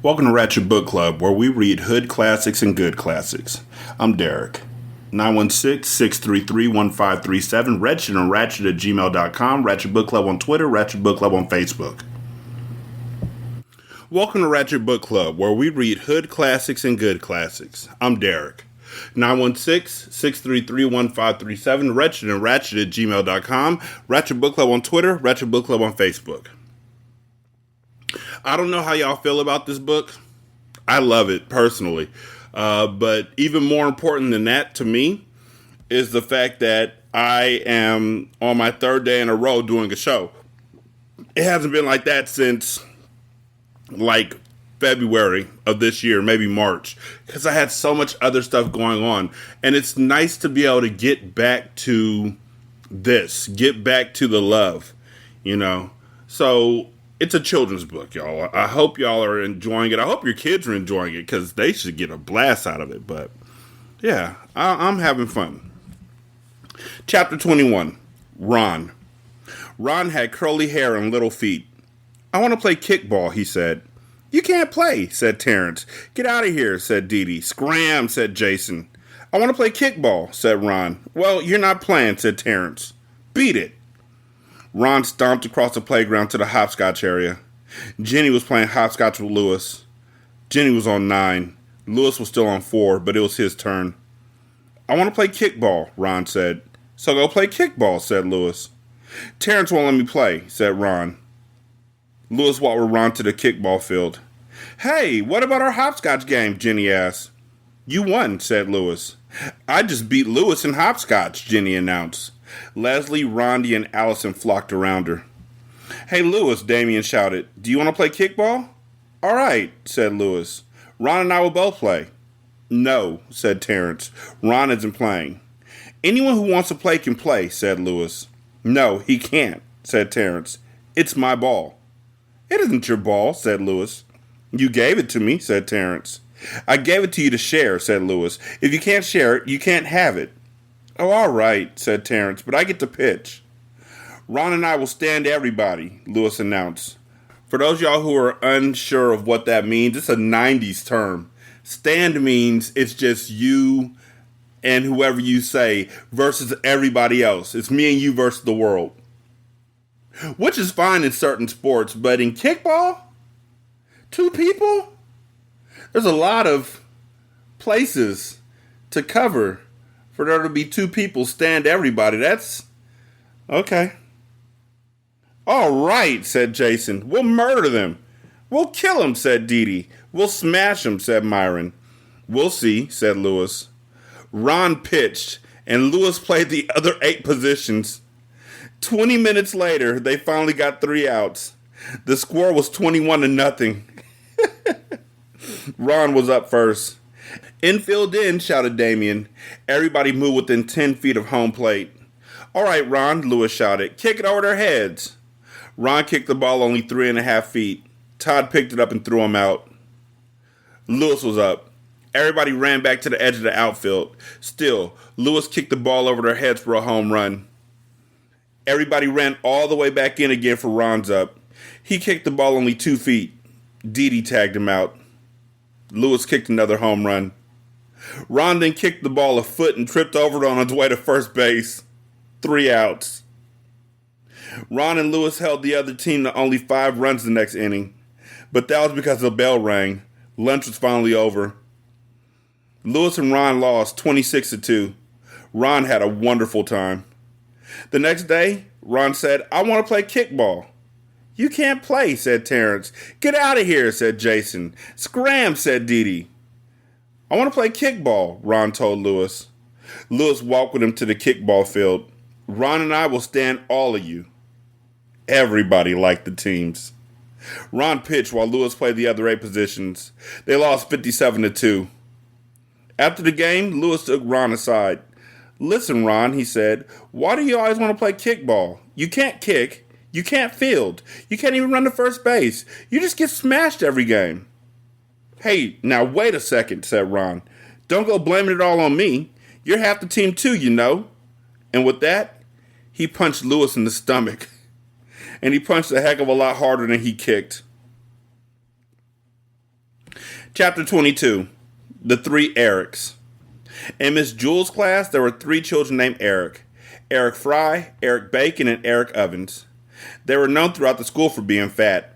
Welcome to Ratchet Book Club, where we read hood classics and good classics. I'm Derek. 916-633-1537, Ratchet and Ratchet at gmail.com, Ratchet Book Club on Twitter, Ratchet Book Club on Facebook. Welcome to Ratchet Book Club, where we read hood classics and good classics. I'm Derek. 916-633-1537, Ratchet and Ratchet at gmail.com, Ratchet Book Club on Twitter, Ratchet Book Club on Facebook. I don't know how y'all feel about this book. I love it personally. But even more important than that to me is the fact that I am on my third day in a row doing a show. It hasn't been like that since like February of this year, maybe March, because I had so much other stuff going on. And it's nice to be able to get back to this, get back to the love, you know. So it's a children's book, y'all. I hope y'all are enjoying it. I hope your kids are enjoying it because they should get a blast out of it. But yeah, I'm having fun. Chapter 21, Ron. Ron had curly hair and little feet. I want to play kickball, he said. You can't play, said Terrence. Get out of here, said Dee Dee. Scram, said Jason. I want to play kickball, said Ron. Well, you're not playing, said Terrence. Beat it. Ron stomped across the playground to the hopscotch area. Jenny was playing hopscotch with Louis. Jenny was on 9. Louis was still on 4, but it was his turn. I want to play kickball, Ron said. So go play kickball, said Louis. Terrence won't let me play, said Ron. Louis walked with Ron to the kickball field. Hey, what about our hopscotch game? Jenny asked. You won, said Louis. I just beat Louis in hopscotch, Jenny announced. Leslie, Rondi, and Allison flocked around her. Hey, Louis, Damien shouted. Do you want to play kickball? All right, said Louis. Ron and I will both play. No, said Terrence. Ron isn't playing. Anyone who wants to play can play, said Louis. No, he can't, said Terrence. It's my ball. It isn't your ball, said Louis. You gave it to me, said Terrence. I gave it to you to share, said Louis. If you can't share it, you can't have it. Oh, all right, said Terrence, but I get to pitch. Ron and I will stand everybody, Louis announced. For those of y'all who are unsure of what that means, it's a 90s term. Stand means it's just you and whoever you say versus everybody else. It's me and you versus the world. Which is fine in certain sports, but in kickball? 2 people? There's a lot of places to cover for there to be 2 people stand everybody. That's okay. All right, said Jason. We'll murder them. We'll kill them, said Dee Dee. We'll smash them, said Myron. We'll see, said Louis. Ron pitched, and Louis played the other 8 positions. 20 minutes later, they finally got 3 outs. The score was 21-0. Ron was up first. Infield in, shouted Damien. Everybody moved within 10 feet of home plate. All right, Ron, Louis shouted. Kick it over their heads. Ron kicked the ball only 3.5 feet. Todd picked it up and threw him out. Louis was up. Everybody ran back to the edge of the outfield. Still, Louis kicked the ball over their heads for a home run. Everybody ran all the way back in again for Ron's up. He kicked the ball only 2 feet. Dee Dee tagged him out. Louis kicked another home run. Ron then kicked the ball a foot and tripped over it on his way to first base. 3 outs. Ron and Louis held the other team to only 5 runs the next inning. But that was because the bell rang. Lunch was finally over. Louis and Ron lost 26-2. Ron had a wonderful time. The next day, Ron said, I want to play kickball. You can't play, said Terrence. Get out of here, said Jason. Scram, said Dee Dee. I want to play kickball, Ron told Louis. Louis walked with him to the kickball field. Ron and I will stand all of you. Everybody liked the teams. Ron pitched while Louis played the other 8 positions. They lost 57-2. After the game, Louis took Ron aside. Listen, Ron, he said, why do you always want to play kickball? You can't kick. You can't field. You can't even run to first base. You just get smashed every game. Hey, now wait a second, said Ron. Don't go blaming it all on me. You're half the team too, you know. And with that, he punched Louis in the stomach. And he punched a heck of a lot harder than he kicked. Chapter 22. The Three Erics. In Miss Jewell's class, there were three children named Eric. Eric Fry, Eric Bacon, and Eric Ovens. They were known throughout the school for being fat.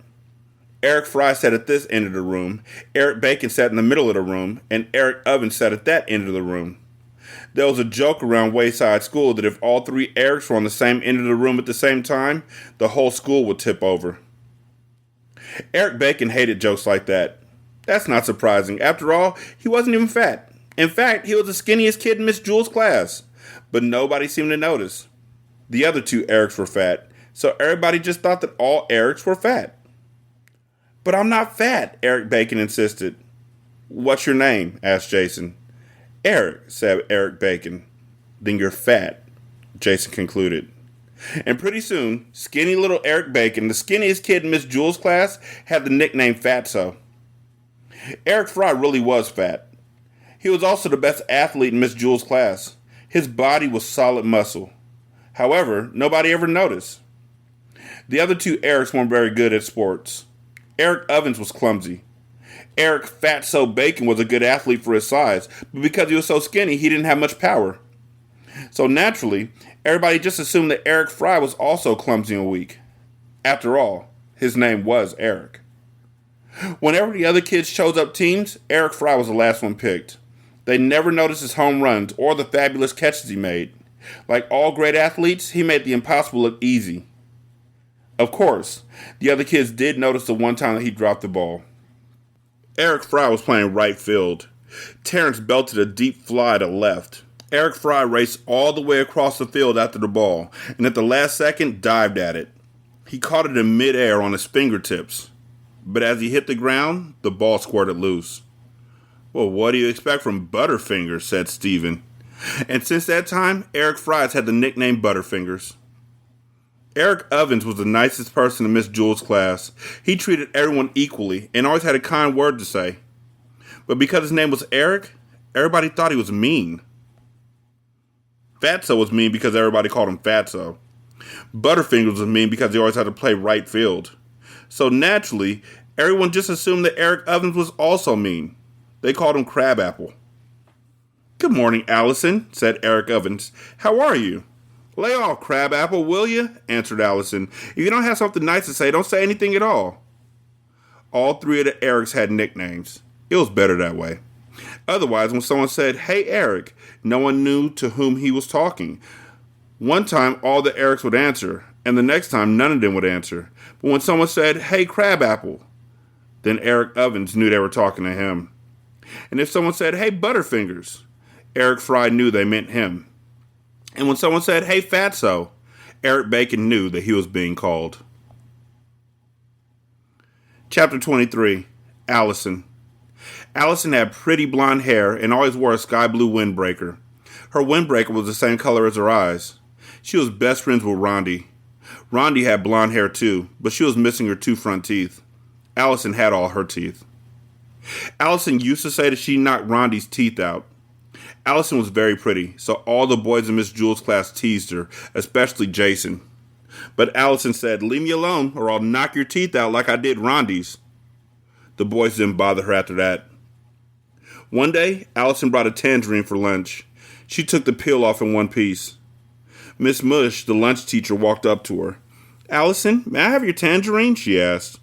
Eric Fry sat at this end of the room, Eric Bacon sat in the middle of the room, and Eric Ovens sat at that end of the room. There was a joke around Wayside School that if all three Erics were on the same end of the room at the same time, the whole school would tip over. Eric Bacon hated jokes like that. That's not surprising. After all, he wasn't even fat. In fact, he was the skinniest kid in Miss Jewell's class. But nobody seemed to notice. The other two Erics were fat, so everybody just thought that all Erics were fat. But I'm not fat, Eric Bacon insisted. What's your name? Asked Jason. Eric, said Eric Bacon. Then you're fat, Jason concluded. And pretty soon, skinny little Eric Bacon, the skinniest kid in Miss Jewell's class, had the nickname Fatso. Eric Fry really was fat. He was also the best athlete in Miss Jewell's class. His body was solid muscle. However, nobody ever noticed. The other two Erics weren't very good at sports. Eric Ovens was clumsy. Eric Fatso Bacon was a good athlete for his size, but because he was so skinny, he didn't have much power. So naturally, everybody just assumed that Eric Fry was also clumsy and weak. After all, his name was Eric. Whenever the other kids chose up teams, Eric Fry was the last one picked. They never noticed his home runs or the fabulous catches he made. Like all great athletes, he made the impossible look easy. Of course, the other kids did notice the one time that he dropped the ball. Eric Fry was playing right field. Terrence belted a deep fly to left. Eric Fry raced all the way across the field after the ball, and at the last second dived at it. He caught it in midair on his fingertips. But as he hit the ground, the ball squirted loose. Well, what do you expect from Butterfingers, said Stephen. And since that time, Eric Fry's had the nickname Butterfingers. Eric Ovens was the nicest person in Miss Jewell's class. He treated everyone equally and always had a kind word to say. But because his name was Eric, everybody thought he was mean. Fatso was mean because everybody called him Fatso. Butterfingers was mean because he always had to play right field. So naturally, everyone just assumed that Eric Ovens was also mean. They called him Crabapple. Good morning, Allison, said Eric Ovens. How are you? Lay off, Crabapple, will you? Answered Allison. If you don't have something nice to say, don't say anything at all. All three of the Erics had nicknames. It was better that way. Otherwise, when someone said, hey, Eric, no one knew to whom he was talking. One time, all the Erics would answer, and the next time, none of them would answer. But when someone said, hey, Crabapple, then Eric Ovens knew they were talking to him. And if someone said, hey, Butterfingers, Eric Fry knew they meant him. And when someone said, hey, Fatso, Eric Bacon knew that he was being called. Chapter 23. Allison. Allison had pretty blonde hair and always wore a sky blue windbreaker. Her windbreaker was the same color as her eyes. She was best friends with Rondi. Rondi had blonde hair too, but she was missing her two front teeth. Allison had all her teeth. Allison used to say that she knocked Rondi's teeth out. Allison was very pretty, so all the boys in Miss Jewell's class teased her, especially Jason. But Allison said, leave me alone or I'll knock your teeth out like I did Rondi's. The boys didn't bother her after that. One day, Allison brought a tangerine for lunch. She took the peel off in one piece. Miss Mush, the lunch teacher, walked up to her. Allison, may I have your tangerine? She asked.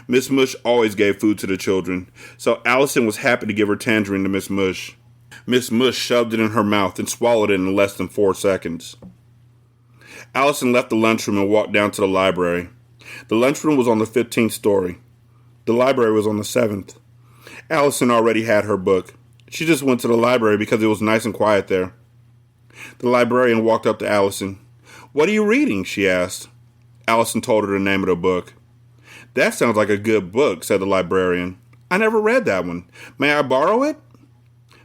Miss Mush always gave food to the children, so Allison was happy to give her tangerine to Miss Mush. Miss Mush shoved it in her mouth and swallowed it in less than 4 seconds. Allison left the lunchroom and walked down to the library. The lunchroom was on the 15th story. The library was on the 7th. Allison already had her book. She just went to the library because it was nice and quiet there. The librarian walked up to Allison. What are you reading? She asked. Allison told her the name of the book. That sounds like a good book, said the librarian. I never read that one. May I borrow it?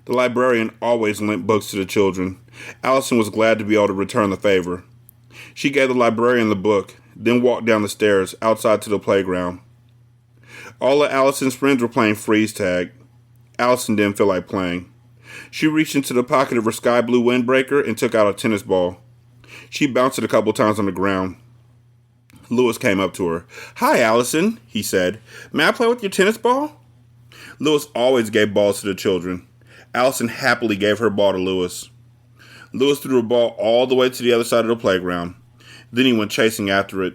The librarian always lent books to the children. Allison was glad to be able to return the favor. She gave the librarian the book, then walked down the stairs outside to the playground. All of Allison's friends were playing freeze tag. Allison didn't feel like playing. She reached into the pocket of her sky blue windbreaker and took out a tennis ball. She bounced it a couple times on the ground. Louis came up to her. Hi, Allison, he said. May I play with your tennis ball? Louis always gave balls to the children. Allison happily gave her ball to Louis. Louis threw a ball all the way to the other side of the playground. Then he went chasing after it.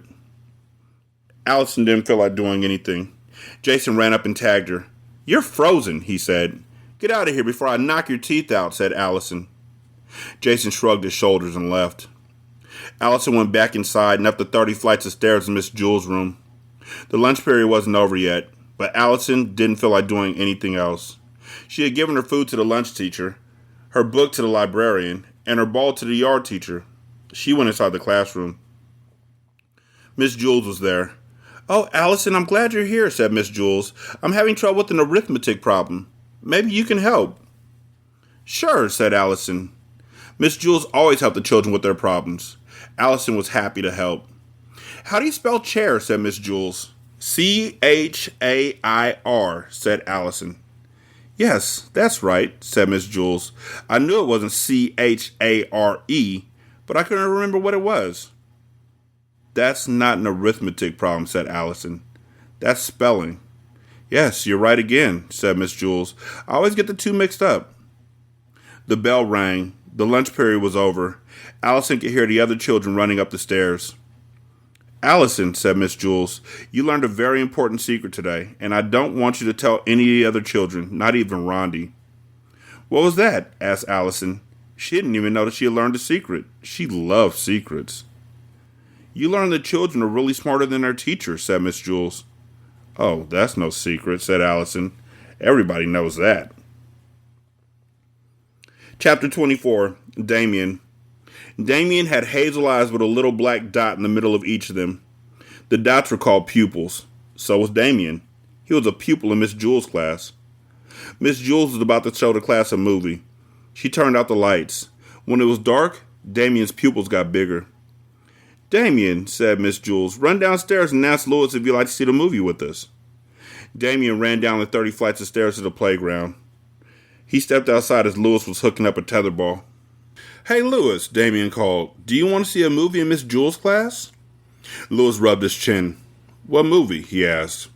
Allison didn't feel like doing anything. Jason ran up and tagged her. "You're frozen," he said. "Get out of here before I knock your teeth out," said Allison. Jason shrugged his shoulders and left. Allison went back inside and up the 30 flights of stairs in Miss Jewls' room. The lunch period wasn't over yet, but Allison didn't feel like doing anything else. She had given her food to the lunch teacher, her book to the librarian, and her ball to the yard teacher. She went inside the classroom. Miss Jewls was there. "Oh, Allison, I'm glad you're here," said Miss Jewls. "I'm having trouble with an arithmetic problem. Maybe you can help." "Sure," said Allison. Miss Jewls always helped the children with their problems. Allison was happy to help. "How do you spell chair?" said Miss Jewls. "Chair," said Allison. "Yes, that's right," said Miss Jewls. "I knew it wasn't Chare, but I couldn't remember what it was." "That's not an arithmetic problem," said Allison. "That's spelling." "Yes, you're right again," said Miss Jewls. "I always get the two mixed up." The bell rang. The lunch period was over. Allison could hear the other children running up the stairs. "Allison," said Miss Jewls, "you learned a very important secret today, and I don't want you to tell any of the other children, not even Rondi." "What was that?" asked Allison. She didn't even know that she had learned a secret. She loved secrets. "You learned the children are really smarter than their teachers," said Miss Jewls. "Oh, that's no secret," said Allison. "Everybody knows that." Chapter 24, Damien. Damien had hazel eyes with a little black dot in the middle of each of them. The dots were called pupils. So was Damien. He was a pupil in Miss Jewls' class. Miss Jewls was about to show the class a movie. She turned out the lights. When it was dark, Damien's pupils got bigger. "Damien," said Miss Jewls, "run downstairs and ask Louis if you'd like to see the movie with us." Damien ran down the 30 flights of stairs to the playground. He stepped outside as Louis was hooking up a tetherball. "Hey, Louis," Damien called. "Do you want to see a movie in Miss Jewls' class?" Louis rubbed his chin. "What movie?" he asked.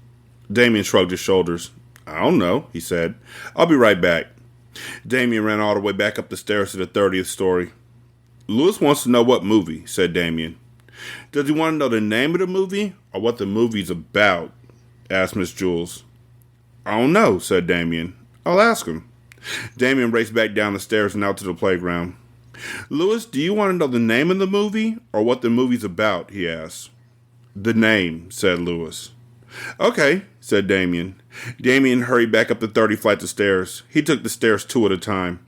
Damien shrugged his shoulders. "I don't know," he said. "I'll be right back." Damien ran all the way back up the stairs to the 30th story. "Louis wants to know what movie," said Damien. "Does he want to know the name of the movie or what the movie's about?" asked Miss Jewls. "I don't know," said Damien. "I'll ask him." Damien raced back down the stairs and out to the playground. "Louis, do you want to know the name of the movie or what the movie's about?" he asked. "The name," said Louis. "Okay," said Damien. Damien hurried back up the 30 flights of stairs. He took the stairs two at a time.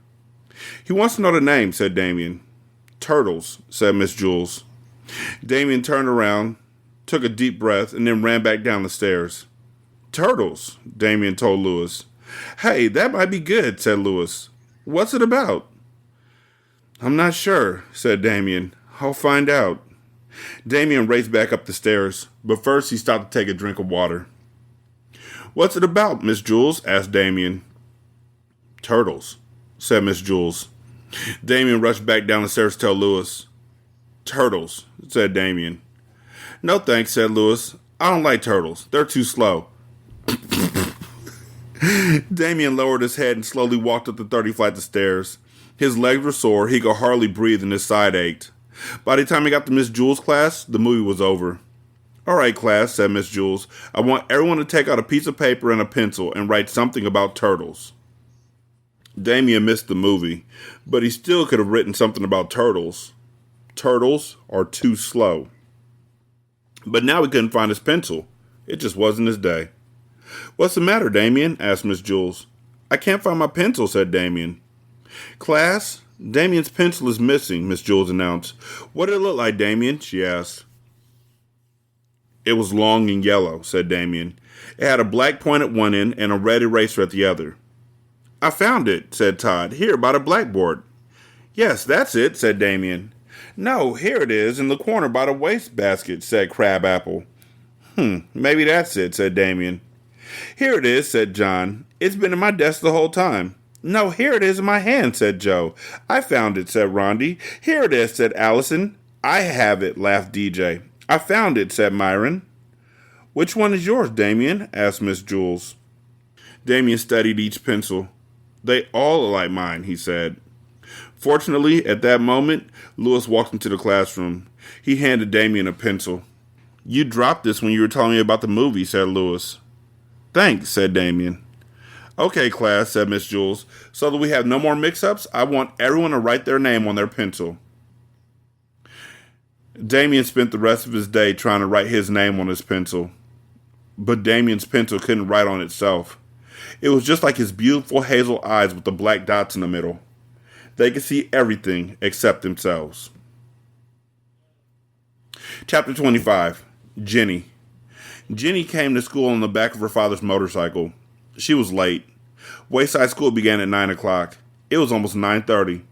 "He wants to know the name," said Damien. "Turtles," said Miss Jewls. Damien turned around, took a deep breath, and then ran back down the stairs. "Turtles," Damien told Louis. "Hey, that might be good," said Louis. "What's it about?" "I'm not sure," said Damien. "I'll find out." Damien raced back up the stairs, but first he stopped to take a drink of water. "What's it about, Miss Jewls?" asked Damien. "Turtles," said Miss Jewls. Damien rushed back down the stairs to tell Louis. "Turtles," said Damien. "No thanks," said Louis. "I don't like turtles. They're too slow." Damien lowered his head and slowly walked up the 30 flights of stairs. His legs were sore, he could hardly breathe, and his side ached. By the time he got to Miss Jewls' class, the movie was over. "All right, class," said Miss Jewls. "I want everyone to take out a piece of paper and a pencil and write something about turtles." Damien missed the movie, but he still could have written something about turtles. Turtles are too slow. But now he couldn't find his pencil. It just wasn't his day. "What's the matter, Damien?" asked Miss Jewls. "I can't find my pencil," said Damien. "Class, Damien's pencil is missing," Miss Jewls announced. "What did it look like, Damien?" she asked. "It was long and yellow," said Damien. "It had a black point at one end and a red eraser at the other." "I found it," said Todd. "Here, by the blackboard." "Yes, that's it," said Damien. "No, here it is, in the corner by the wastebasket," said Crabapple. Maybe that's it," said Damien. "Here it is," said John. "It's been in my desk the whole time." "No, here it is in my hand," said Joe. "I found it," said Rondi. "Here it is," said Allison. "I have it," laughed DJ. "I found it," said Myron. "Which one is yours, Damien?" asked Miss Jewls. Damien studied each pencil. They all are like mine, he said. Fortunately, at that moment, Louis walked into the classroom. He handed Damien a pencil. You dropped this when you were telling me about the movie, said Louis. Thanks, said Damien. Okay, class, said Miss Jules. So that we have no more mix-ups, I want everyone to write their name on their pencil. Damien spent the rest of his day trying to write his name on his pencil. But Damien's pencil couldn't write on itself. It was just like his beautiful hazel eyes with the black dots in the middle. They could see everything except themselves. Chapter 25. Jenny. Jenny came to school on the back of her father's motorcycle. She was late. Wayside school began at 9 o'clock. It was almost 9:30.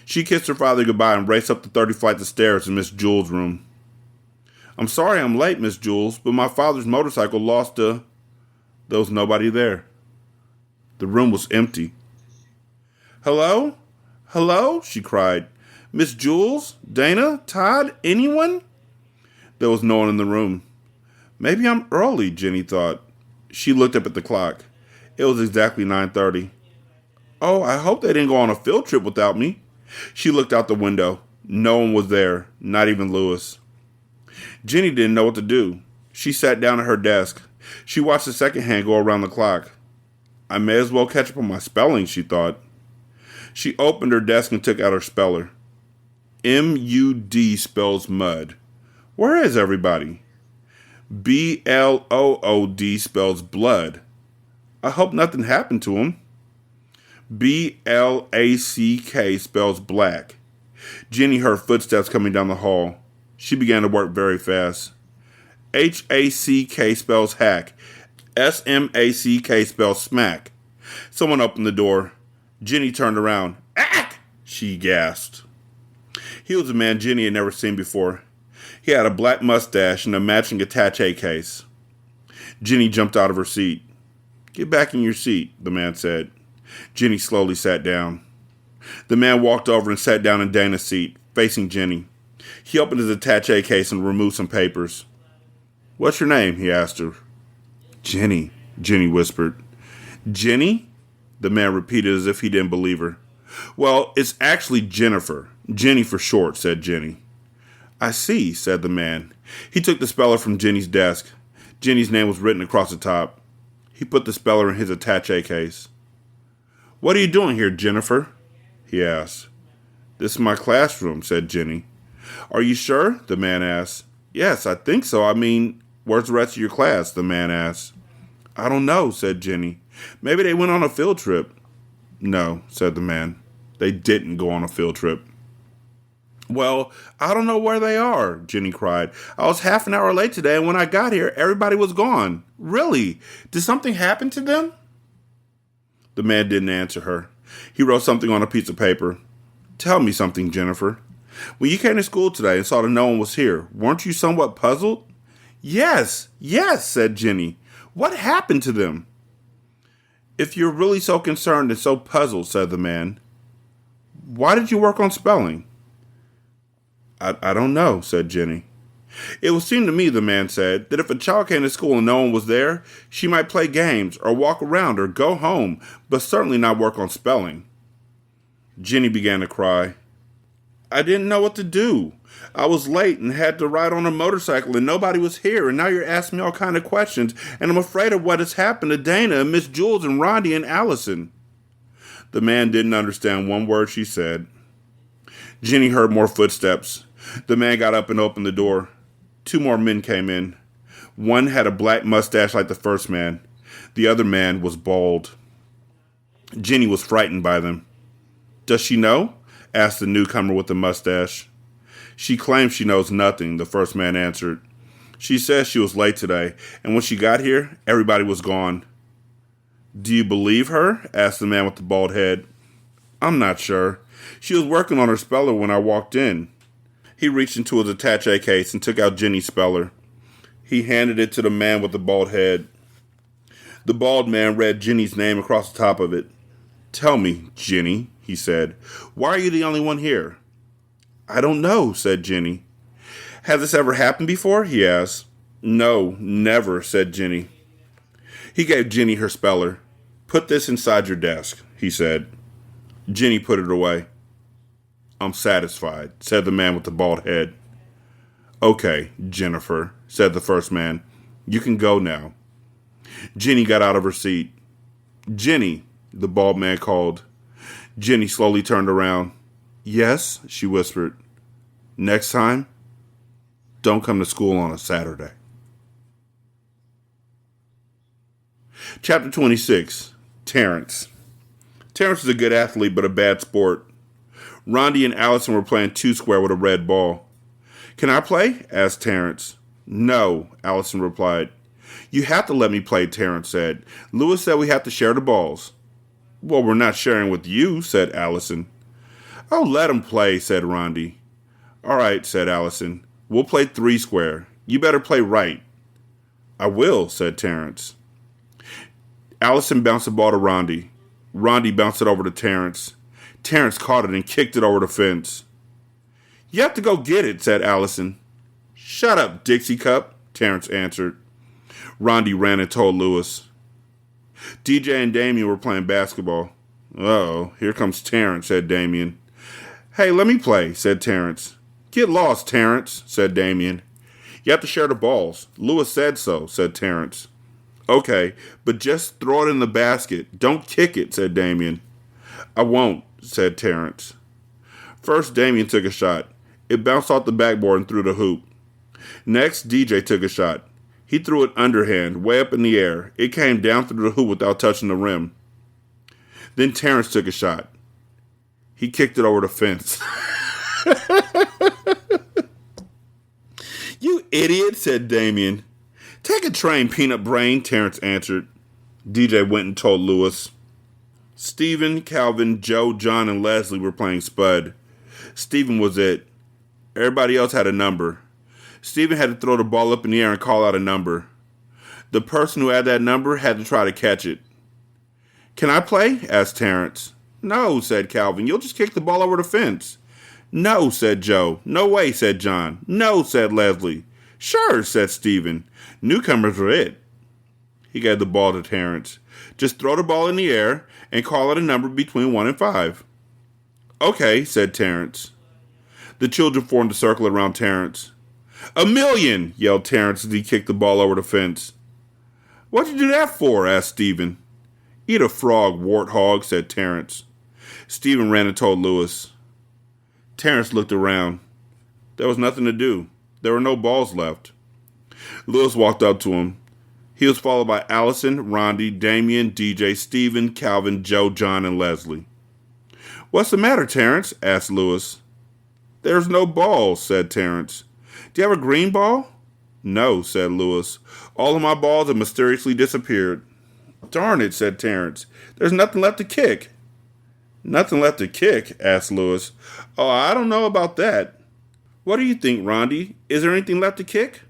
She kissed her father goodbye and raced up the 30 flights of stairs to Miss Jules' room. I'm sorry I'm late, Miss Jules, but my father's motorcycle lost a... There was nobody there. The room was empty. Hello? Hello? She cried. Miss Jules? Dana? Todd? Anyone? There was no one in the room. Maybe I'm early, Jenny thought. She looked up at the clock. It was exactly 9:30. Oh, I hope they didn't go on a field trip without me. She looked out the window. No one was there, not even Louis. Jenny didn't know what to do. She sat down at her desk. She watched the second hand go around the clock. I may as well catch up on my spelling, she thought. She opened her desk and took out her speller. M-U-D spells mud. Where is everybody? B-L-O-O-D spells blood. I hope nothing happened to him. B-L-A-C-K spells black. Jenny heard footsteps coming down the hall. She began to work very fast. H-A-C-K spells hack. S-M-A-C-K spells smack. Someone opened the door. Jenny turned around. Ack! She gasped. He was a man Jenny had never seen before. He had a black mustache and a matching attaché case. Jenny jumped out of her seat. Get back in your seat, the man said. Jenny slowly sat down. The man walked over and sat down in Dana's seat, facing Jenny. He opened his attaché case and removed some papers. What's your name? He asked her. Jenny, Jenny whispered. Jenny? The man repeated as if he didn't believe her. Well, it's actually Jennifer. Jenny for short, said Jenny. I see, said the man. He took the speller from Jenny's desk. Jenny's name was written across the top. He put the speller in his attaché case. What are you doing here, Jennifer? He asked. This is my classroom, said Jenny. Are you sure? The man asked. Yes, I think so. I mean, where's the rest of your class? The man asked. I don't know, said Jenny. Maybe they went on a field trip. No, said the man. They didn't go on a field trip. Well, I don't know where they are, Jenny cried. I was half an hour late today, and when I got here, everybody was gone. Really? Did something happen to them? The man didn't answer her. He wrote something on a piece of paper. Tell me something, Jennifer. When you came to school today and saw that no one was here, weren't you somewhat puzzled? Yes, said Jenny. What happened to them? If you're really so concerned and so puzzled, said the man, why did you work on spelling? I don't know, said Jenny. It would seem to me, the man said, that if a child came to school and no one was there, she might play games or walk around or go home, but certainly not work on spelling. Jenny began to cry. I didn't know what to do. I was late and had to ride on a motorcycle and nobody was here, and now you're asking me all kind of questions, and I'm afraid of what has happened to Dana and Miss Jules and Rondi and Allison. The man didn't understand one word she said. Jenny heard more footsteps. The man got up and opened the door. 2 more men came in. One had a black mustache like the first man. The other man was bald. Jenny was frightened by them. Does she know? Asked the newcomer with the mustache. She claims she knows nothing, the first man answered. She says she was late today, and when she got here, everybody was gone. Do you believe her? Asked the man with the bald head. I'm not sure. She was working on her speller when I walked in. He reached into his attaché case and took out Jenny's speller. He handed it to the man with the bald head. The bald man read Jenny's name across the top of it. Tell me, Jenny, he said, why are you the only one here? I don't know, said Jenny. Has this ever happened before? He asked. No, never, said Jenny. He gave Jenny her speller. Put this inside your desk, he said. Jenny put it away. I'm satisfied, said the man with the bald head. Okay, Jennifer, said the first man. You can go now. Jenny got out of her seat. Jenny, the bald man called. Jenny slowly turned around. Yes, she whispered. Next time, don't come to school on a Saturday. Chapter 26, Terrence. Terrence is a good athlete, but a bad sport. Rondi and Allison were playing two-square with a red ball. Can I play? Asked Terrence. No, Allison replied. You have to let me play, Terrence said. Louis said we have to share the balls. Well, we're not sharing with you, said Allison. Oh, let him play, said Rondi. All right, said Allison. We'll play three-square. You better play right. I will, said Terrence. Allison bounced the ball to Rondi. Rondi bounced it over to Terrence. Terrence caught it and kicked it over the fence. You have to go get it, said Allison. Shut up, Dixie Cup, Terrence answered. Rondi ran and told Louis. DJ and Damien were playing basketball. Uh-oh, here comes Terrence, said Damien. Hey, let me play, said Terrence. Get lost, Terrence, said Damien. You have to share the balls. Louis said so, said Terrence. Okay, but just throw it in the basket. Don't kick it, said Damien. I won't, said Terrence. First, Damien took a shot. It bounced off the backboard and through the hoop. Next, DJ took a shot. He threw it underhand, way up in the air. It came down through the hoop without touching the rim. Then Terrence took a shot. He kicked it over the fence. You idiot, said Damien. Take a train, peanut brain, Terrence answered. DJ went and told Louis. Stephen, Calvin, Joe, John, and Leslie were playing Spud. Stephen was it. Everybody else had a number. Stephen had to throw the ball up in the air and call out a number. The person who had that number had to try to catch it. Can I play? Asked Terrence. No, said Calvin. You'll just kick the ball over the fence. No, said Joe. No way, said John. No, said Leslie. Sure, said Stephen. Newcomers were it. He gave the ball to Terrence. Just throw the ball in the air and call it a number between 1 and 5. Okay, said Terrence. The children formed a circle around Terrence. 1,000,000, yelled Terrence as he kicked the ball over the fence. What'd you do that for? Asked Stephen. Eat a frog, warthog, said Terrence. Stephen ran and told Louis. Terrence looked around. There was nothing to do. There were no balls left. Louis walked up to him. He was followed by Allison, Rondi, Damien, DJ, Stephen, Calvin, Joe, John, and Leslie. What's the matter, Terrence? Asked Louis. There's no balls, said Terrence. Do you have a green ball? No, said Louis. All of my balls have mysteriously disappeared. Darn it, said Terrence. There's nothing left to kick. Nothing left to kick? Asked Louis. Oh, I don't know about that. What do you think, Rondi? Is there anything left to kick?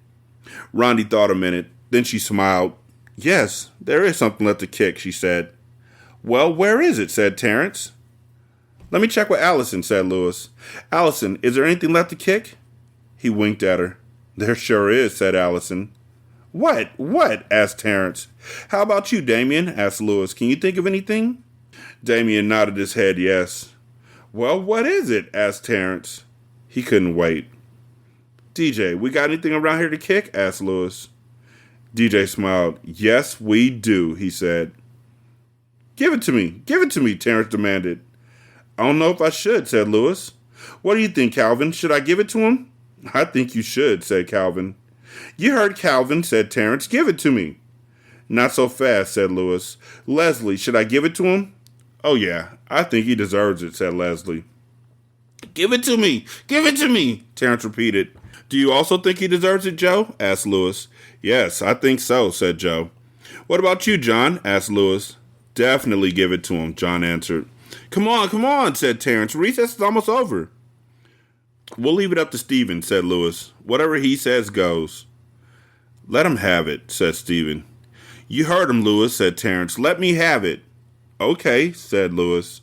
Rondi thought a minute. Then she smiled. Yes, there is something left to kick, she said. Well, where is it? Said Terrence. Let me check with Allison, said Louis. Allison, is there anything left to kick? He winked at her. There sure is, said Allison. What? What? Asked Terrence. How about you, Damien? Asked Louis. Can you think of anything? Damien nodded his head yes. Well, what is it? Asked Terrence. He couldn't wait. DJ, we got anything around here to kick? Asked Louis. DJ smiled. Yes, we do, he said. Give it to me, Terrence demanded. I don't know if I should, said Louis. What do you think, Calvin? Should I give it to him? I think you should, said Calvin. You heard Calvin, said Terrence. Give it to me. Not so fast, said Louis. Leslie, should I give it to him? Oh, yeah, I think he deserves it, said Leslie. Give it to me, Terrence repeated. Do you also think he deserves it, Joe? Asked Louis. Yes, I think so, said Joe. What about you, John? Asked Louis. Definitely give it to him, John answered. Come on, said Terrence. Recess is almost over. We'll leave it up to Stephen, said Louis. Whatever he says goes. Let him have it, said Stephen. You heard him, Louis, said Terrence. Let me have it. Okay, said Louis.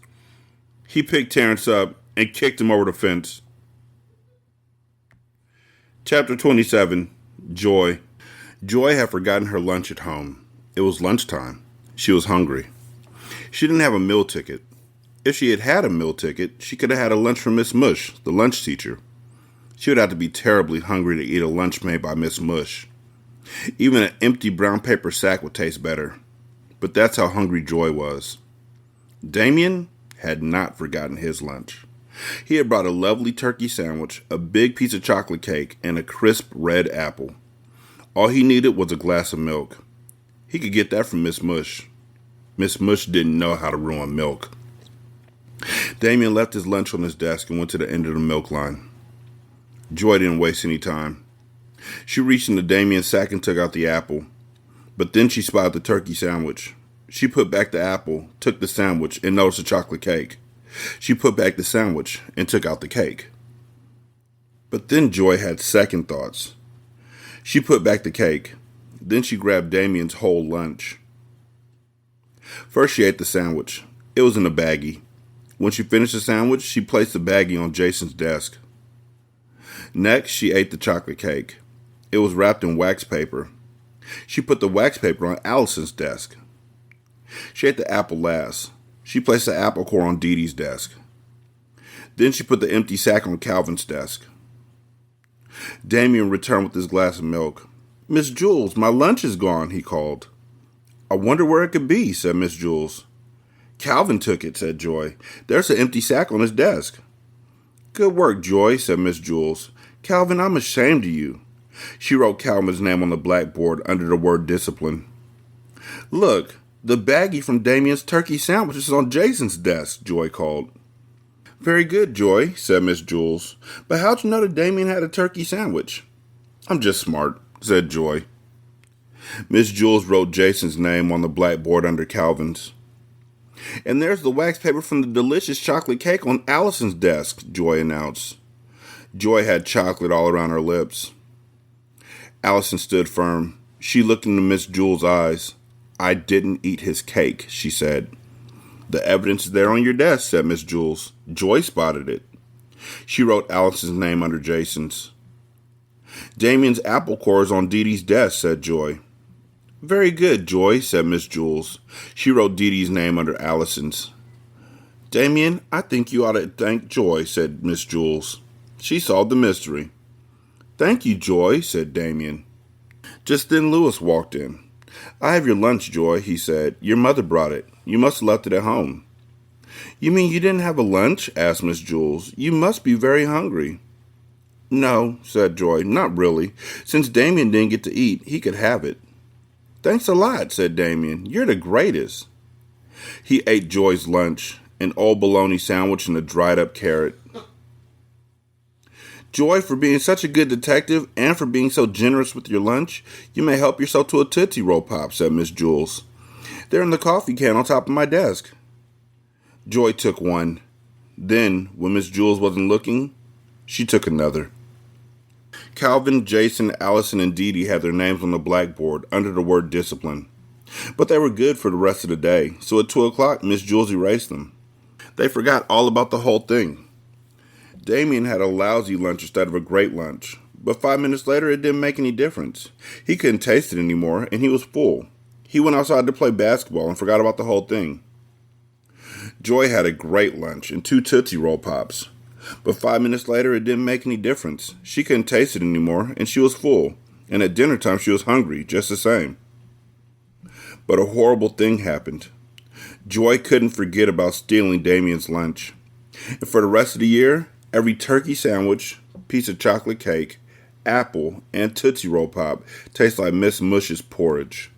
He picked Terrence up and kicked him over the fence. Chapter 27, Joy had forgotten her lunch at home. It was lunchtime. She was hungry. She didn't have a meal ticket. If she had had a meal ticket, she could have had a lunch from Miss Mush, the lunch teacher. She would have to be terribly hungry to eat a lunch made by Miss Mush. Even an empty brown paper sack would taste better. But that's how hungry Joy was. Damien had not forgotten his lunch. He had brought a lovely turkey sandwich, a big piece of chocolate cake, and a crisp red apple. All he needed was a glass of milk. He could get that from Miss Mush. Miss Mush didn't know how to ruin milk. Damien left his lunch on his desk and went to the end of the milk line. Joy didn't waste any time. She reached into Damien's sack and took out the apple. But then she spotted the turkey sandwich. She put back the apple, took the sandwich, and noticed the chocolate cake. She put back the sandwich and took out the cake. But then Joy had second thoughts. She put back the cake. Then she grabbed Damien's whole lunch. First she ate the sandwich. It was in a baggie. When she finished the sandwich, she placed the baggie on Jason's desk. Next, she ate the chocolate cake. It was wrapped in wax paper. She put the wax paper on Allison's desk. She ate the apple last. She placed the apple core on Dee Dee's desk. Then she put the empty sack on Calvin's desk. Damien returned with his glass of milk. "Miss Jules, my lunch is gone," he called. "I wonder where it could be," said Miss Jules. "Calvin took it," said Joy. "There's an empty sack on his desk." "Good work, Joy," said Miss Jules. "Calvin, I'm ashamed of you." She wrote Calvin's name on the blackboard under the word discipline. "Look, the baggie from Damien's turkey sandwich is on Jason's desk," Joy called. "Very good, Joy," said Miss Jules. "But how'd you know that Damien had a turkey sandwich?" "I'm just smart," said Joy. Miss Jules wrote Jason's name on the blackboard under Calvin's. "And there's the wax paper from the delicious chocolate cake on Allison's desk," Joy announced. Joy had chocolate all around her lips. Allison stood firm. She looked into Miss Jules' eyes. "I didn't eat his cake," she said. "The evidence is there on your desk," said Miss Jules. "Joy spotted it." She wrote Allison's name under Jason's. "Damien's apple core is on Dee Dee's desk," said Joy. "Very good, Joy," said Miss Jules. She wrote Dee Dee's name under Allison's. "Damien, I think you ought to thank Joy," said Miss Jules. "She solved the mystery." "Thank you, Joy," said Damien. Just then Louis walked in. "I have your lunch, Joy," he said. "Your mother brought it. You must have left it at home." "You mean you didn't have a lunch?" asked Miss Jules. "You must be very hungry." "No," said Joy, "not really. Since Damien didn't get to eat, he could have it." "Thanks a lot," said Damien. "You're the greatest." He ate Joy's lunch, an old bologna sandwich and a dried up carrot. "Joy, for being such a good detective and for being so generous with your lunch, you may help yourself to a Tootsie Roll Pop," said Miss Jules. "They're in the coffee can on top of my desk." Joy took one. Then, when Miss Jules wasn't looking, she took another. Calvin, Jason, Allison, and Dee Dee had their names on the blackboard under the word discipline. But they were good for the rest of the day, so at 2 o'clock, Miss Jules erased them. They forgot all about the whole thing. Damien had a lousy lunch instead of a great lunch, but 5 minutes later it didn't make any difference. He couldn't taste it anymore, and he was full. He went outside to play basketball and forgot about the whole thing. Joy had a great lunch and 2 Tootsie Roll Pops. But 5 minutes later, it didn't make any difference. She couldn't taste it anymore, and she was full. And at dinner time, she was hungry, just the same. But a horrible thing happened. Joy couldn't forget about stealing Damien's lunch. And for the rest of the year, every turkey sandwich, piece of chocolate cake, apple, and Tootsie Roll Pop tastes like Miss Mush's porridge.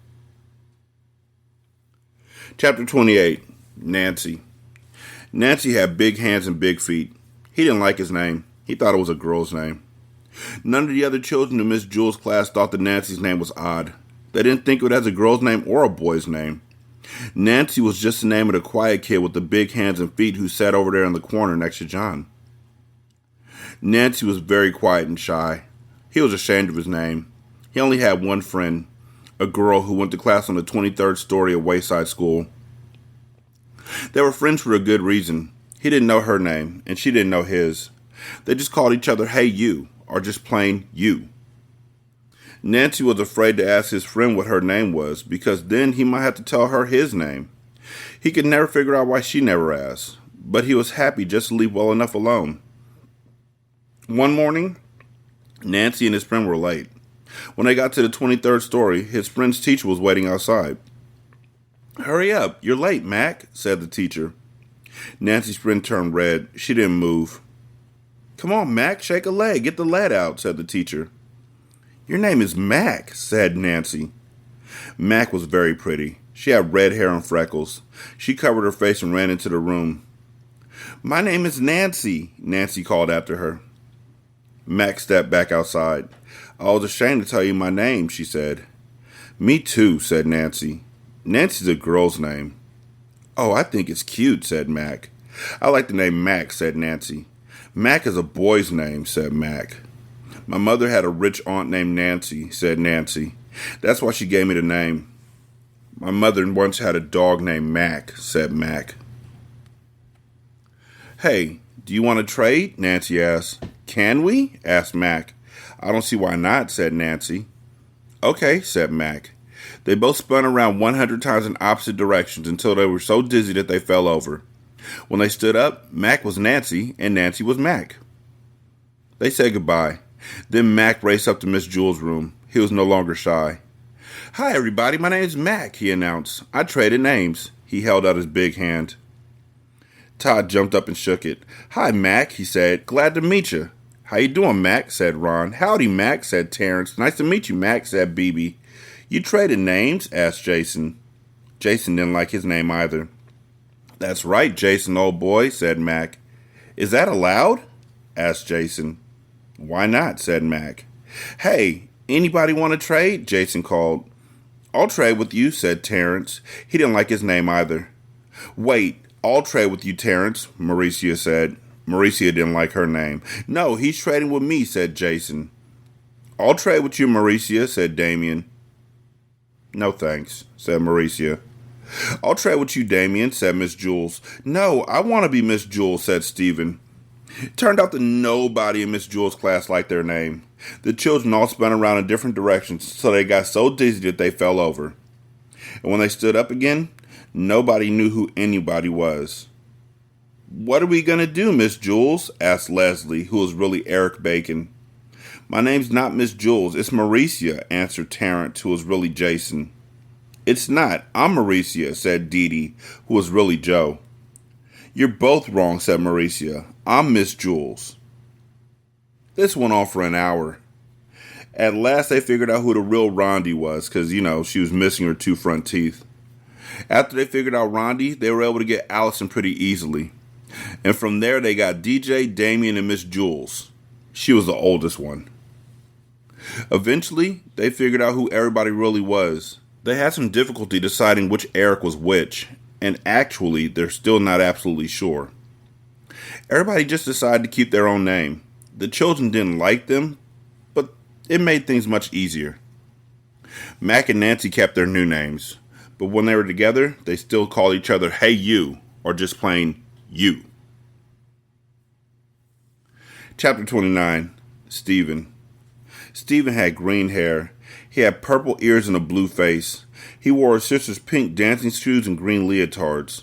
Chapter 28, Nancy. Nancy had big hands and big feet. He didn't like his name. He thought it was a girl's name. None of the other children in Miss Jules' class thought that Nancy's name was odd. They didn't think of it as a girl's name or a boy's name. Nancy was just the name of the quiet kid with the big hands and feet who sat over there in the corner next to John. Nancy was very quiet and shy. He was ashamed of his name. He only had one friend, a girl who went to class on the 23rd story of Wayside School. They were friends for a good reason. He didn't know her name, and she didn't know his. They just called each other "Hey You," or just plain "You." Nancy was afraid to ask his friend what her name was, because then he might have to tell her his name. He could never figure out why she never asked, but he was happy just to leave well enough alone. One morning, Nancy and his friend were late. When they got to the 23rd story, his friend's teacher was waiting outside. "Hurry up, you're late, Mac," said the teacher. Nancy's friend turned red. She didn't move. "Come on, Mac, shake a leg, get the lead out," said the teacher. "Your name is Mac," said Nancy. Mac was very pretty. She had red hair and freckles. She covered her face and ran into the room. "My name is Nancy," Nancy called after her. Mac stepped back outside. "I was ashamed to tell you my name," she said. "Me too," said Nancy. Nancy's a girl's name. "Oh, I think it's cute," said Mac. "I like the name Mac," said Nancy. "Mac is a boy's name," said Mac. "My mother had a rich aunt named Nancy," said Nancy. "That's why she gave me the name." "My mother once had a dog named Mac," said Mac. "Hey, do you want to trade?" Nancy asked. "Can we?" asked Mac. "I don't see why not," said Nancy. "Okay," said Mac. They both spun around 100 times in opposite directions until they were so dizzy that they fell over. When they stood up, Mac was Nancy and Nancy was Mac. They said goodbye. Then Mac raced up to Miss Jewel's room. He was no longer shy. "Hi, everybody. My name's Mac," he announced. "I traded names." He held out his big hand. Todd jumped up and shook it. "Hi, Mac," he said. "Glad to meet you." "How you doing, Mac?" said Ron. "Howdy, Mac," said Terrence. "Nice to meet you, Mac," said BB. "You traded names?" asked Jason. Jason didn't like his name either. "That's right, Jason, old boy," said Mac. "Is that allowed?" asked Jason. "Why not?" said Mac. "Hey, anybody want to trade?" Jason called. "I'll trade with you," said Terrence. He didn't like his name either. "Wait, I'll trade with you, Terrence," Mauricia said. Mauricia didn't like her name. "No, he's trading with me," said Jason. "I'll trade with you, Mauricia," said Damien. "No thanks," said Mauricia. "I'll trade with you, Damien," said Miss Jules. "No, I want to be Miss Jules," said Stephen. It turned out that nobody in Miss Jules' class liked their name. The children all spun around in different directions, so they got so dizzy that they fell over. And when they stood up again, nobody knew who anybody was. "What are we going to do, Miss Jules?" asked Leslie, who was really Eric Bacon. "My name's not Miss Jules, it's Mauricia," answered Terrence, who was really Jason. "It's not, I'm Mauricia," said Dee Dee, who was really Joe. "You're both wrong," said Mauricia. "I'm Miss Jules." This went on for an hour. At last they figured out who the real Rondi was, because, she was missing her 2 front teeth. After they figured out Rondi, they were able to get Allison pretty easily. And from there they got DJ, Damien, and Miss Jules. She was the oldest one. Eventually, they figured out who everybody really was. They had some difficulty deciding which Eric was which, and actually, they're still not absolutely sure. Everybody just decided to keep their own name. The children didn't like them, but it made things much easier. Mac and Nancy kept their new names, but when they were together, they still called each other "Hey You," or just plain "You." Chapter 29, Stephen. Stephen had green hair. He had purple ears and a blue face. He wore his sister's pink dancing shoes and green leotards.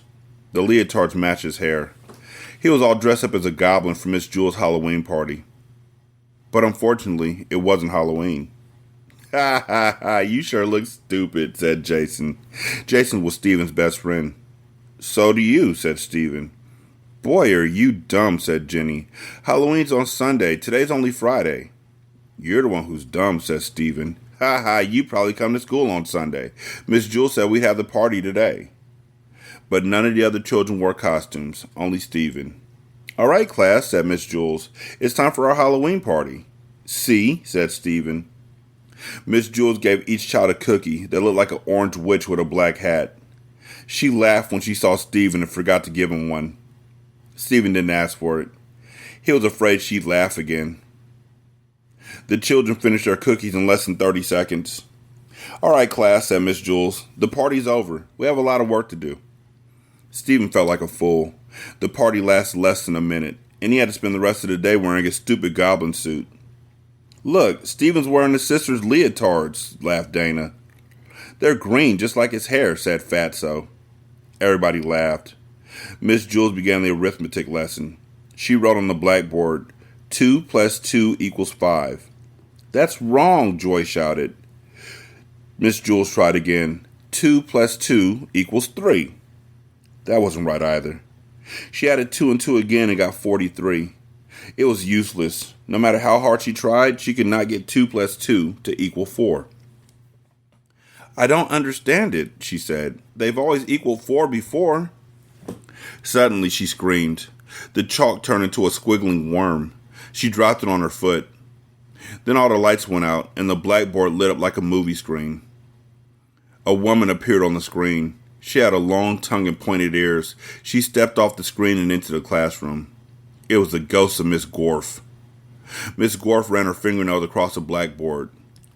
The leotards matched his hair. He was all dressed up as a goblin for Miss Jewel's Halloween party. But unfortunately, it wasn't Halloween. "Ha ha ha, you sure look stupid," said Jason. Jason was Stephen's best friend. "So do you," said Stephen. "Boy, are you dumb," said Jenny. "Halloween's on Sunday. Today's only Friday." "You're the one who's dumb," said Stephen. "Ha ha, you probably come to school on Sunday. Miss Jewel said we'd have the party today." But none of the other children wore costumes, only Stephen. "All right, class," said Miss Jules. "It's time for our Halloween party." "See," said Stephen. Miss Jules gave each child a cookie that looked like an orange witch with a black hat. She laughed when she saw Stephen and forgot to give him one. Stephen didn't ask for it. He was afraid she'd laugh again. The children finished their cookies in less than 30 seconds. "All right, class," said Miss Jules. "The party's over. We have a lot of work to do." Stephen felt like a fool. The party lasted less than a minute, and he had to spend the rest of the day wearing his stupid goblin suit. "Look, Stephen's wearing his sister's leotards," laughed Dana. "They're green, just like his hair," said Fatso. Everybody laughed. Miss Jules began the arithmetic lesson. She wrote on the blackboard, 2 plus 2 equals 5. That's wrong, Joy shouted. Miss Jules tried again. 2 plus 2 equals 3. That wasn't right either. She added 2 and 2 again and got 43. It was useless. No matter how hard she tried, she could not get 2 plus 2 to equal 4. I don't understand it, she said. They've always equaled 4 before. Suddenly, she screamed. The chalk turned into a squiggling worm. She dropped it on her foot. Then all the lights went out, and the blackboard lit up like a movie screen. A woman appeared on the screen. She had a long tongue and pointed ears. She stepped off the screen and into the classroom. It was the ghost of Miss Gorf. Miss Gorf ran her fingernails across the blackboard.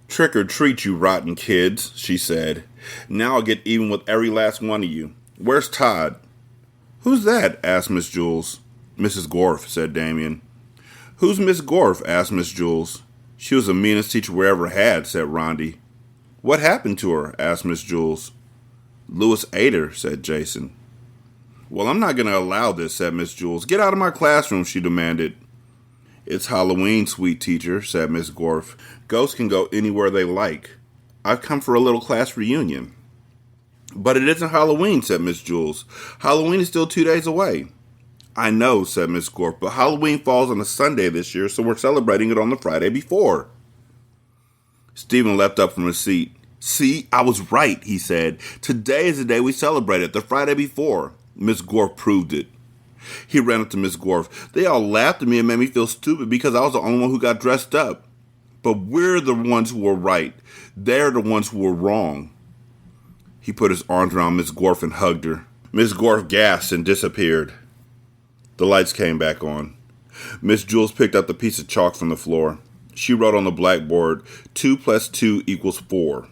Trick or treat, you rotten kids, she said. Now I'll get even with every last one of you. Where's Todd? Who's that? Asked Miss Jules. Mrs. Gorf, said Damien. Who's Miss Gorf? Asked Miss Jules. She was the meanest teacher we ever had, said Rondi. What happened to her? Asked Miss Jules. Louis ate her, said Jason. Well, I'm not going to allow this, said Miss Jules. Get out of my classroom, she demanded. It's Halloween, sweet teacher, said Miss Gorf. Ghosts can go anywhere they like. I've come for a little class reunion. But it isn't Halloween, said Miss Jules. Halloween is still 2 days away. I know, said Miss Gorf, but Halloween falls on a Sunday this year, so we're celebrating it on the Friday before. Stephen leapt up from his seat. See, I was right, he said. Today is the day we celebrate it, the Friday before. Miss Gorf proved it. He ran up to Miss Gorf. They all laughed at me and made me feel stupid because I was the only one who got dressed up. But we're the ones who were right. They're the ones who were wrong. He put his arms around Miss Gorf and hugged her. Miss Gorf gasped and disappeared. The lights came back on. Miss Jules picked up the piece of chalk from the floor. She wrote on the blackboard, 2 plus 2 equals 4.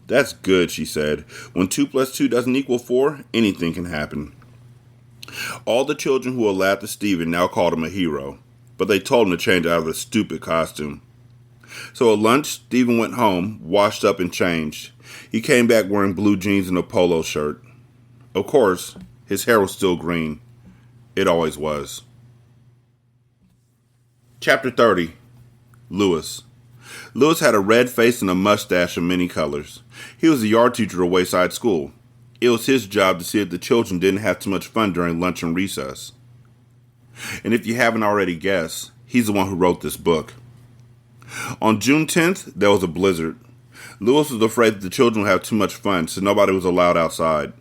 That's good, she said. When 2 plus 2 doesn't equal 4, anything can happen. All the children who had laughed at Stephen now called him a hero, but they told him to change out of the stupid costume. So at lunch, Stephen went home, washed up and changed. He came back wearing blue jeans and a polo shirt. Of course, his hair was still green. It always was. Chapter 30. Louis. Louis had a red face and a mustache of many colors. He was a yard teacher at Wayside School. It was his job to see if the children didn't have too much fun during lunch and recess. And if you haven't already guessed, he's the one who wrote this book. On June 10th, there was a blizzard. Louis was afraid that the children would have too much fun, so nobody was allowed outside.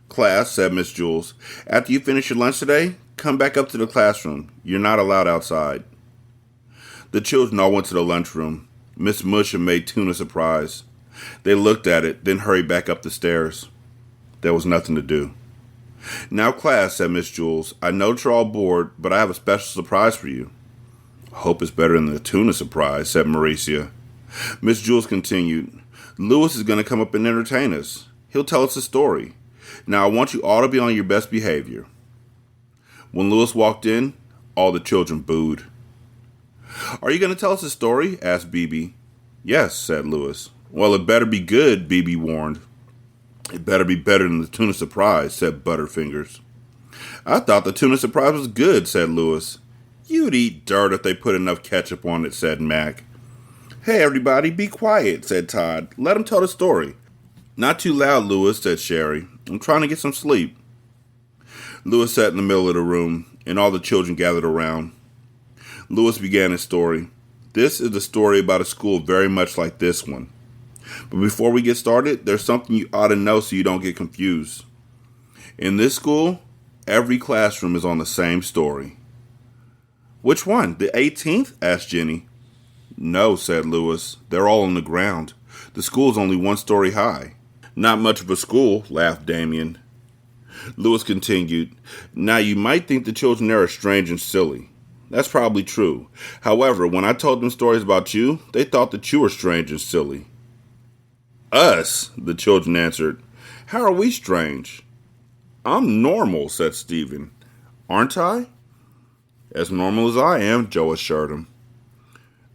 Class, said Miss Jules, after you finish your lunch today, come back up to the classroom. You're not allowed outside. The children all went to the lunchroom. Miss Musha made tuna surprise. They looked at it, then hurried back up the stairs. There was nothing to do. Now, class, said Miss Jules, I know that you're all bored, but I have a special surprise for you. Hope it's better than the tuna surprise, said Mauricia. Miss Jules continued, Louis is going to come up and entertain us. He'll tell us a story. Now, I want you all to be on your best behavior. When Louis walked in, all the children booed. Are you going to tell us a story? Asked Bibi. Yes, said Louis. Well, it better be good, Bibi warned. It better be better than the tuna surprise, said Butterfingers. I thought the tuna surprise was good, said Louis. You'd eat dirt if they put enough ketchup on it, said Mac. Hey, everybody, be quiet, said Todd. Let him tell the story. Not too loud, Louis, said Sherry. I'm trying to get some sleep. Louis sat in the middle of the room, and all the children gathered around. Louis began his story. This is a story about a school very much like this one. But before we get started, there's something you ought to know so you don't get confused. In this school, every classroom is on the same story. Which one? The 18th? Asked Jenny. No, said Louis. They're all on the ground. The school's only 1 story high. Not much of a school, laughed Damien. Louis continued, Now you might think the children there are strange and silly. That's probably true. However, when I told them stories about you, they thought that you were strange and silly. Us, the children answered. How are we strange? I'm normal, said Stephen. Aren't I? As normal as I am, Joe assured him.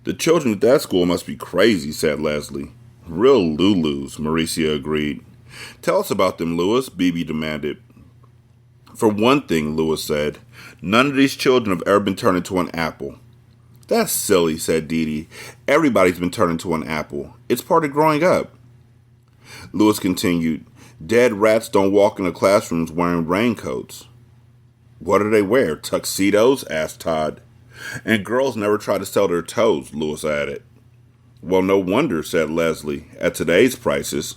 The children at that school must be crazy, said Leslie. Real Lulus, Mauricia agreed. Tell us about them, Louis, BB demanded. For one thing, Louis said, none of these children have ever been turned into an apple. That's silly, said Dee Dee. Everybody's been turned into an apple. It's part of growing up. Louis continued, dead rats don't walk into classrooms wearing raincoats. What do they wear, tuxedos? Asked Todd. And girls never try to sell their toes, Louis added. Well, no wonder, said Leslie, at today's prices.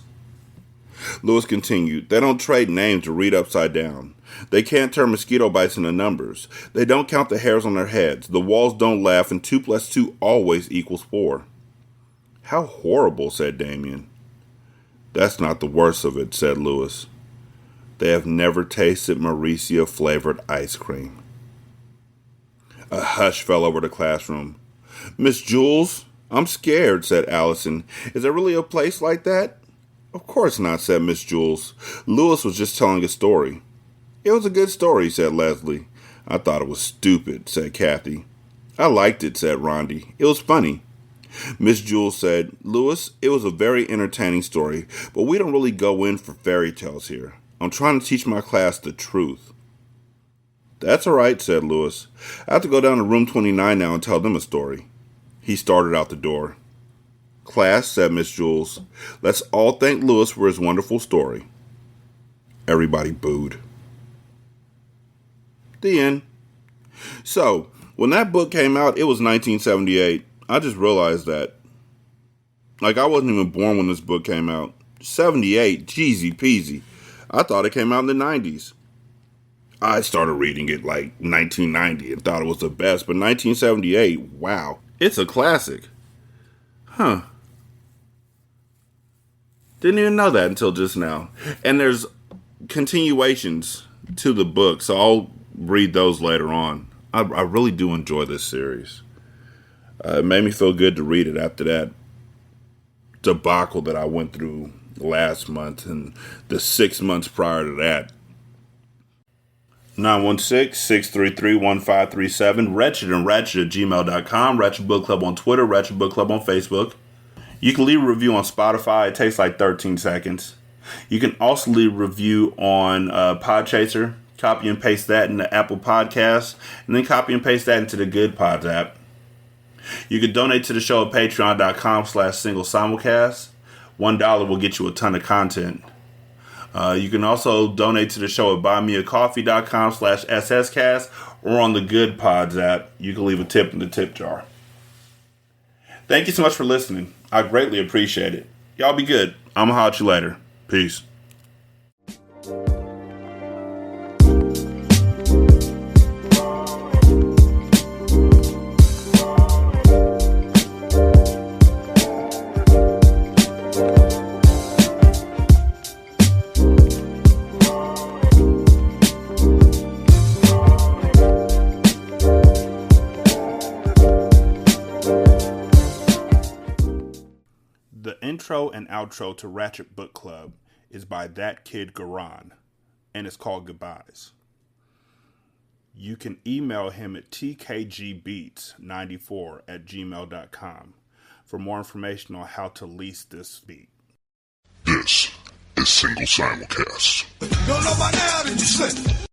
Louis continued, they don't trade names to read upside down. They can't turn mosquito bites into numbers. They don't count the hairs on their heads. The walls don't laugh, and 2 + 2 always equals 4. How horrible, said Damien. That's not the worst of it, said Louis. They have never tasted Mauricia-flavored ice cream. A hush fell over the classroom. Miss Jules, I'm scared, said Allison. Is there really a place like that? Of course not, said Miss Jules. Louis was just telling a story. It was a good story, said Leslie. I thought it was stupid, said Kathy. I liked it, said Rondi. It was funny. Miss Jules said, Louis, it was a very entertaining story, but we don't really go in for fairy tales here. I'm trying to teach my class the truth. That's all right, said Louis. I have to go down to room 29 now and tell them a story. He started out the door. Class, said Miss Jules, let's all thank Louis for his wonderful story. Everybody booed. The end. So, when that book came out, it was 1978. I just realized that. Like, I wasn't even born when this book came out. 78, jeezy peasy. I thought it came out in the 90s. I started reading it like 1990 and thought it was the best, but 1978, wow. It's a classic. Huh. Didn't even know that until just now. And there's continuations to the book, so I'll read those later on. I really do enjoy this series. It made me feel good to read it after that debacle that I went through last month and the 6 months prior to that. 916-633-1537, Ratchet and Ratchet at gmail.com, Ratchet Book Club on Twitter, Ratchet Book Club on Facebook. You can leave a review on Spotify. It takes like 13 seconds. You can also leave a review on Podchaser. Copy and paste that into Apple Podcasts, and then copy and paste that into the Good Pods app. You can donate to the show at patreon.com/singlesimulcast. $1 will get you a ton of content. You can also donate to the show at buymeacoffee.com/sscast or on the Good Pods app. You can leave a tip in the tip jar. Thank you so much for listening. I greatly appreciate it. Y'all be good. I'm going to holler at you later. Peace. The intro and outro to Ratchet Book Club is by That Kid Garan, and it's called Goodbyes. You can email him at tkgbeats94@gmail.com for more information on how to lease this beat. This is Single Simulcast.